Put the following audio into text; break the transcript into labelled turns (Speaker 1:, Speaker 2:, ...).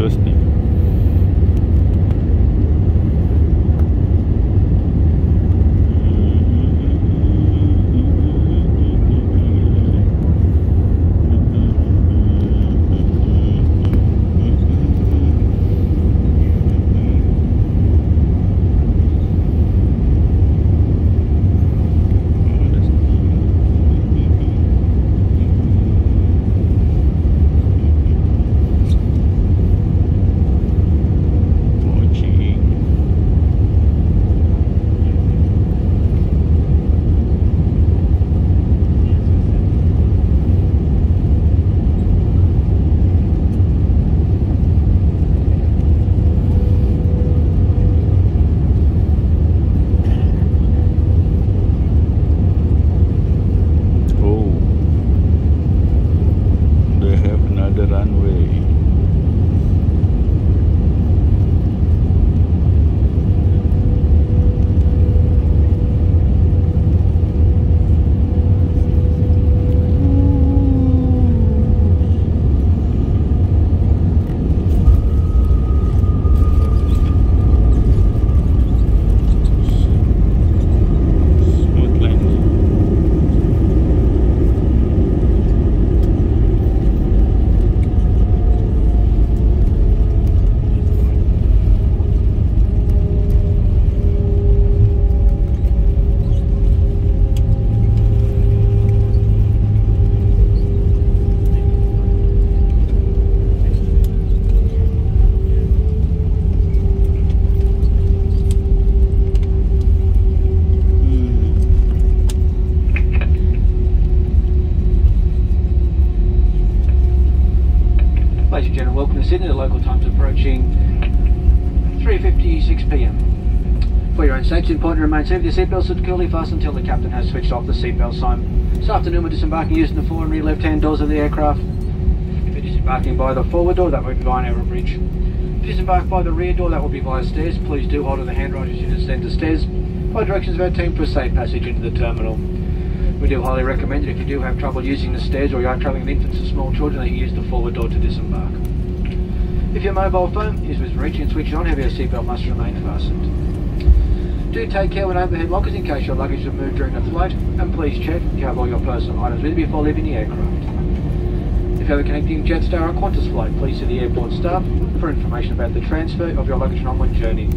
Speaker 1: interesting.
Speaker 2: Ladies and gentlemen, welcome to Sydney. The local time's approaching 3:56 p.m. For your own safety, it's important to remain safe with your seatbelt securely fastened until the captain has switched off the seatbelt sign. This afternoon we're disembarking using the forward and rear left-hand doors of the aircraft. If you're disembarking by the forward door, that will be via an aero-bridge. If you disembark by the rear door, that will be via stairs. Please do hold on the handrail as you descend the stairs. By directions of our team for a safe passage into the terminal. We do highly recommend that if you do have trouble using the stairs or you are travelling with infants or small children, that you use the forward door to disembark. If your mobile phone is with reaching and switching on, have your seatbelt must remain fastened. Do take care when overhead lockers in case your luggage is moved during the flight, and please check if you have all your personal items with you before leaving the aircraft. If you have a connecting Jetstar or Qantas flight, please see the airport staff for information about the transfer of your luggage and onward journey.